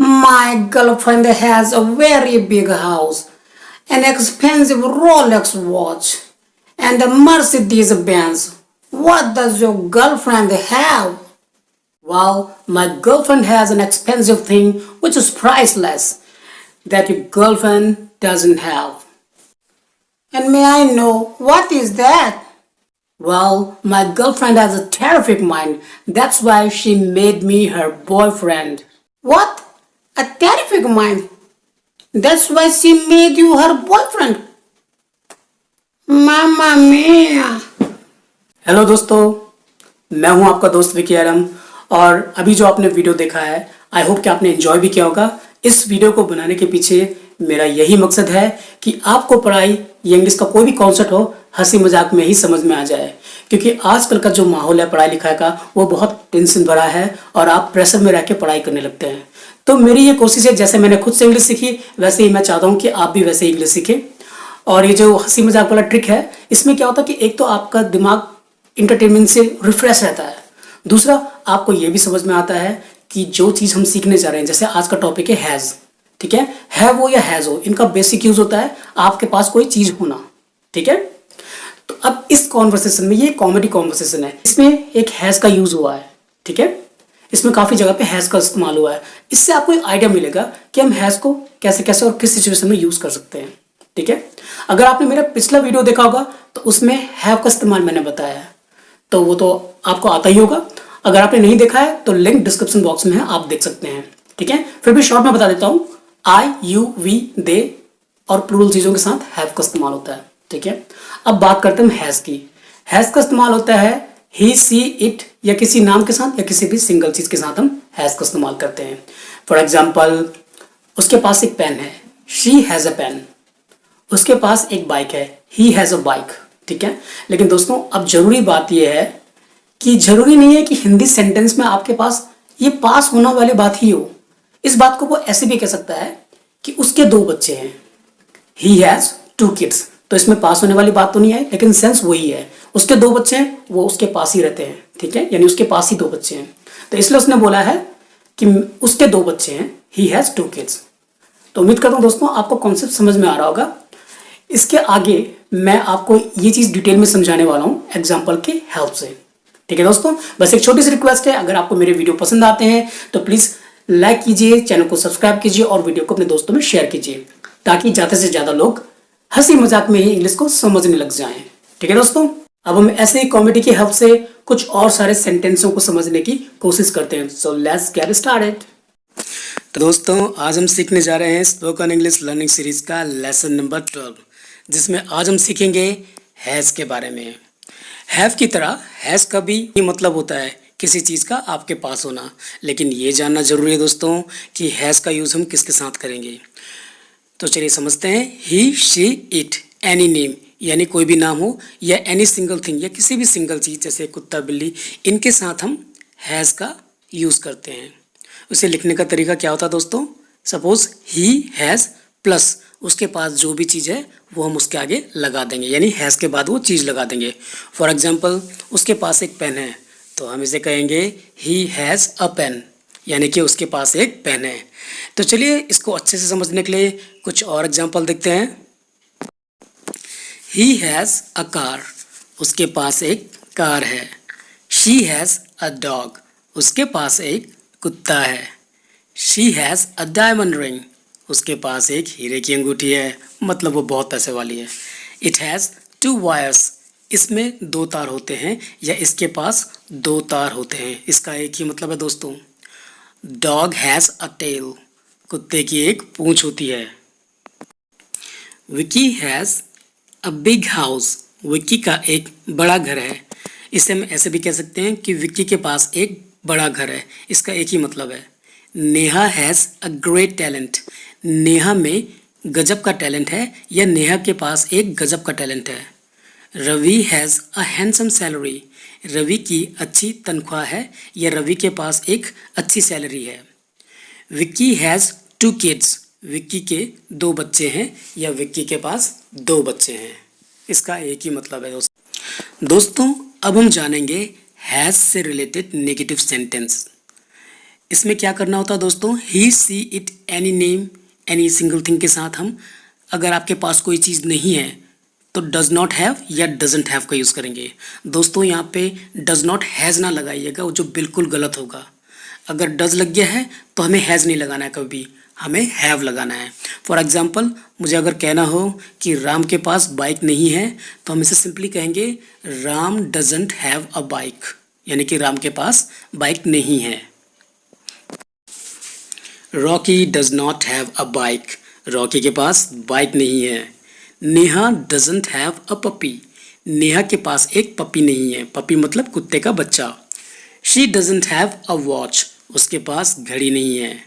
My girlfriend has a very big house, an expensive Rolex watch, and a Mercedes Benz. What does your girlfriend have? Well, my girlfriend has an expensive thing which is priceless that your girlfriend doesn't have. And may I know what is that? Well, my girlfriend has a terrific mind. That's why she made me her boyfriend. What? A terrific mind. That's why she made you her boyfriend. Mamma mia. Hello दोस्तों, मैं हूं आपका दोस्त विकी आरम और अभी जो आपने video देखा है आई होप कि आपने एंजॉय भी किया होगा। इस वीडियो को बनाने के पीछे मेरा यही मकसद है कि आपको पढ़ाई या इंग्लिश का कोई भी कॉन्सेप्ट हो हंसी मजाक में ही समझ में आ जाए, क्योंकि आजकल का जो माहौल है पढ़ाई लिखाई का वो बहुत टेंशन भरा है और आप प्रेशर में रह के पढ़ाई करने लगते हैं। तो मेरी ये कोशिश है, जैसे मैंने खुद से इंग्लिश सीखी वैसे ही मैं चाहता हूँ कि आप भी वैसे ही इंग्लिश सीखें। और ये जो हंसी मजाक वाला ट्रिक है इसमें क्या होता है कि एक तो आपका दिमाग इंटरटेनमेंट से रिफ्रेश रहता है, दूसरा आपको ये भी समझ में आता है कि जो चीज़ हम सीखने जा रहे हैं, जैसे आज का टॉपिक है हैज़, ठीक है वो या हैज़ हो, इनका बेसिक यूज होता है आपके पास कोई चीज़ होना, ठीक है। तो अब इस कॉन्वर्सेशन में, ये कॉमेडी कॉन्वर्सेशन है, इसमें एक हैज़ का यूज हुआ है, ठीक है। इसमें काफ़ी जगह पे हैज़ का इस्तेमाल हुआ है। इससे आपको एक आइडिया मिलेगा कि हम हैज़ को कैसे कैसे और किस सिचुएशन में यूज़ कर सकते हैं, ठीक है। अगर आपने मेरा पिछला वीडियो देखा होगा तो उसमें हैव का इस्तेमाल मैंने बताया है, तो वो तो आपको आता ही होगा। अगर आपने नहीं देखा है तो लिंक डिस्क्रिप्शन बॉक्स में है, आप देख सकते हैं, ठीक है। फिर भी शॉर्ट में बता देता हूँ, आई यू वी दे और प्लूरल चीज़ों के साथ हैव का इस्तेमाल होता है, ठीक है। अब बात करते हैं हैज़ की। हैज़ का इस्तेमाल होता है ही सी इट या किसी नाम के साथ या किसी भी सिंगल चीज़ के साथ हम हैज़ का इस्तेमाल करते हैं। फॉर एग्जाम्पल, उसके पास एक पेन है, शी हैज़ अ पेन। उसके पास एक बाइक है, ही हैज़ अ बाइक, ठीक है। लेकिन दोस्तों अब जरूरी बात यह है कि जरूरी नहीं है कि हिंदी सेंटेंस में आपके पास ये पास होने वाली बात ही हो। इस बात को वो ऐसे भी कह सकता है कि उसके 2 बच्चे हैं, ही हैज़ 2 किड्स। तो इसमें पास होने वाली बात तो नहीं है, लेकिन सेंस वही है, उसके 2 बच्चे हैं, वो उसके पास ही रहते हैं, ठीक है, यानी उसके पास ही 2 बच्चे हैं। तो इसलिए उसने बोला है कि उसके 2 बच्चे हैं, ही हैज़ 2 किड्स। तो उम्मीद करता हूँ दोस्तों आपको कॉन्सेप्ट समझ में आ रहा होगा। इसके आगे मैं आपको ये चीज़ डिटेल में समझाने वाला हूँ एग्जाम्पल की हेल्प से, ठीक है दोस्तों। बस एक छोटी सी रिक्वेस्ट है, अगर आपको मेरे वीडियो पसंद आते हैं तो प्लीज़ लाइक कीजिए, चैनल को सब्सक्राइब कीजिए और वीडियो को अपने दोस्तों में शेयर कीजिए, ताकि ज़्यादा से ज़्यादा लोग हंसी मजाक में ही इंग्लिश को समझने लग जाएं, ठीक है दोस्तों। अब हम ऐसे ही कॉमेडी की हेल्प से कुछ और सारे सेंटेंसों को समझने की कोशिश करते हैं। So let's get started. तो दोस्तों आज हम सीखने जा रहे हैं स्पोकन इंग्लिश लर्निंग सीरीज का लेसन नंबर 12, जिसमें आज हम सीखेंगे हैज़ के बारे में। हैव की तरह हैज़ का भी मतलब होता है किसी चीज़ का आपके पास होना, लेकिन ये जानना जरूरी है दोस्तों कि हैज़ का यूज़ हम किसके साथ करेंगे। तो चलिए समझते हैं। ही शी इट एनी नेम, यानी कोई भी नाम हो, या एनी सिंगल थिंग या किसी भी सिंगल चीज़ जैसे कुत्ता बिल्ली, इनके साथ हम हैज़ का यूज़ करते हैं। उसे लिखने का तरीका क्या होता है दोस्तों, सपोज ही हैज़ प्लस उसके पास जो भी चीज़ है वो हम उसके आगे लगा देंगे, यानी हैज़ के बाद वो चीज़ लगा देंगे। फॉर एग्जाम्पल, उसके पास एक पेन है तो हम इसे कहेंगे ही हैज़ अ पेन, यानी कि उसके पास एक पेन है। तो चलिए इसको अच्छे से समझने के लिए कुछ और एग्जाम्पल देखते हैं। ही हैज़ अ कार, उसके पास एक कार है। शी हैज़ अ डॉग, उसके पास एक कुत्ता है। She has a diamond ring, उसके पास एक हीरे की अंगूठी है, मतलब वो बहुत पैसे वाली है। इट हैज़ 2 वायर्स, इसमें 2 तार होते हैं या इसके पास 2 तार होते हैं, इसका एक ही मतलब है दोस्तों। डॉग हैज़ अ टेल, कुत्ते की एक पूंछ होती है। Vicky has a big house, Vicky का एक बड़ा घर है। इसे हम ऐसे भी कह सकते हैं कि विक्की के पास एक बड़ा घर है, इसका एक ही मतलब है। Neha has a great talent, Neha में गजब का टैलेंट है या नेहा के पास एक गजब का टैलेंट है। Ravi has a handsome salary, Ravi की अच्छी तनख्वाह है या रवि के पास एक अच्छी सैलरी है। विक्की हैज़ 2 किड्स, विक्की के 2 बच्चे हैं या विक्की के पास 2 बच्चे हैं, इसका एक ही मतलब है दोस्तों। अब हम जानेंगे हैज़ से रिलेटेड नेगेटिव सेंटेंस। इसमें क्या करना होता है दोस्तों, he see it any name any single thing के साथ हम अगर आपके पास कोई चीज़ नहीं है तो डज नॉट हैव या डजंट हैव का यूज़ करेंगे। दोस्तों यहाँ पे डज नॉट हैज़ ना लगाइएगा, वो जो बिल्कुल गलत होगा। अगर डज लग गया है तो हमें हैज़ नहीं लगाना है, कभी हमें हैव लगाना है। फॉर एग्जाम्पल मुझे अगर कहना हो कि राम के पास बाइक नहीं है तो हम इसे सिंपली कहेंगे Ram doesn't have a bike, यानी कि राम के पास बाइक नहीं है। Rocky does not have a bike, Rocky के पास बाइक नहीं है। Neha doesn't have a puppy, Neha के पास एक पपी नहीं है, पपी मतलब कुत्ते का बच्चा। She doesn't have a watch, उसके पास घड़ी नहीं है।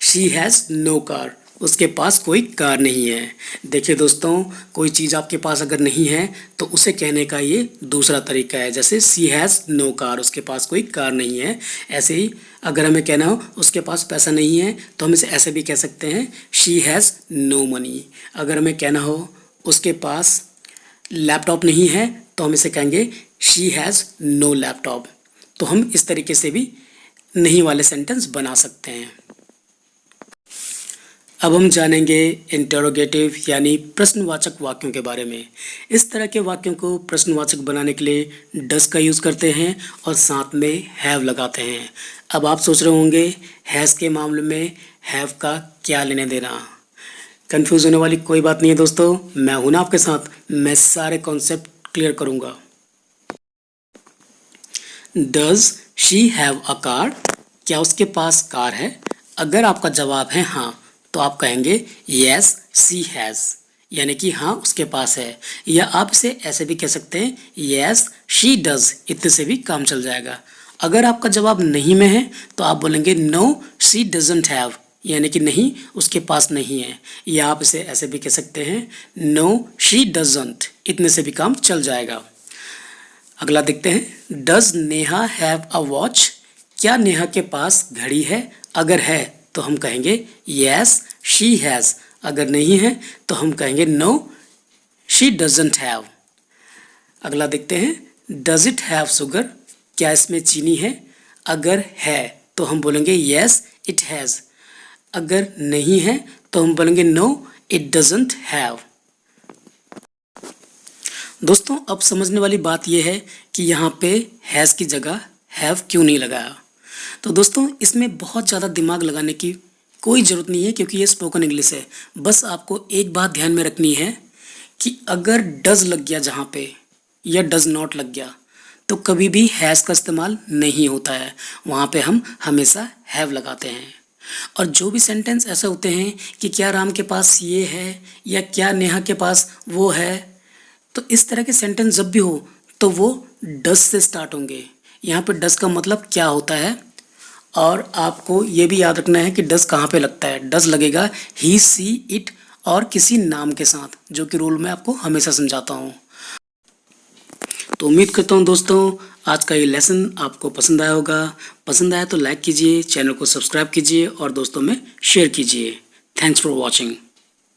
शी हैज़ नो कार, उसके पास कोई कार नहीं है। देखिए दोस्तों, कोई चीज़ आपके पास अगर नहीं है तो उसे कहने का ये दूसरा तरीका है, जैसे शी हैज़ नो कार, उसके पास कोई कार नहीं है। ऐसे ही अगर हमें कहना हो उसके पास पैसा नहीं है तो हम इसे ऐसे भी कह सकते हैं शी हैज़ नो मनी। अगर हमें कहना हो उसके पास लैपटॉप नहीं है तो हम इसे कहेंगे शी हैज़ नो लैपटॉप। तो हम इस तरीके से भी नहीं वाले सेंटेंस बना सकते हैं। अब हम जानेंगे इंटरोगेटिव यानी प्रश्नवाचक वाक्यों के बारे में। इस तरह के वाक्यों को प्रश्नवाचक बनाने के लिए डस का यूज़ करते हैं और साथ में हैव लगाते हैं। अब आप सोच रहे होंगे हैज़ के मामले में हैव का क्या लेने देना। कंफ्यूज होने वाली कोई बात नहीं है दोस्तों, मैं हूं ना आपके साथ, मैं सारे कॉन्सेप्ट क्लियर करूंगा। Does she have a car, क्या उसके पास कार है? अगर आपका जवाब है हाँ तो आप कहेंगे यस शी हैज़, यानी कि हाँ उसके पास है। या आप इसे ऐसे भी कह सकते हैं यस शी डज, इतने से भी काम चल जाएगा। अगर आपका जवाब नहीं में है तो आप बोलेंगे नो शी डजंट हैव, यानी कि नहीं उसके पास नहीं है। या आप इसे ऐसे भी कह सकते हैं नो शी डजंट, इतने से भी काम चल जाएगा। अगला देखते हैं, does Neha have a watch, क्या नेहा के पास घड़ी है? अगर है तो हम कहेंगे यस शी हैज़, अगर नहीं है तो हम कहेंगे नो शी डजंट हैव। अगला देखते हैं, डज इट हैव शुगर, क्या इसमें चीनी है? अगर है तो हम बोलेंगे यस इट हैज़, अगर नहीं है तो हम बोलेंगे नो इट डजंट हैव। दोस्तों अब समझने वाली बात यह है कि यहाँ पे हैज़ की जगह हैव क्यों नहीं लगाया। तो दोस्तों इसमें बहुत ज़्यादा दिमाग लगाने की कोई ज़रूरत नहीं है, क्योंकि ये स्पोकन इंग्लिश है। बस आपको एक बात ध्यान में रखनी है कि अगर डज लग गया जहाँ पे या डज नॉट लग गया तो कभी भी हैज़ का इस्तेमाल नहीं होता है, वहाँ पे हम हमेशा हैव लगाते हैं। और जो भी सेंटेंस ऐसे होते हैं कि क्या राम के पास ये है या क्या नेहा के पास वो है, तो इस तरह के सेंटेंस जब भी हो तो वो डज से स्टार्ट होंगे। यहाँ पे डज का मतलब क्या होता है, और आपको ये भी याद रखना है कि डज कहाँ पे लगता है। डज लगेगा ही सी इट और किसी नाम के साथ, जो कि रूल में आपको हमेशा समझाता हूँ। तो उम्मीद करता हूँ दोस्तों आज का ये लेसन आपको पसंद आया होगा। पसंद आया तो लाइक कीजिए, चैनल को सब्सक्राइब कीजिए और दोस्तों में शेयर कीजिए। Thanks for watching.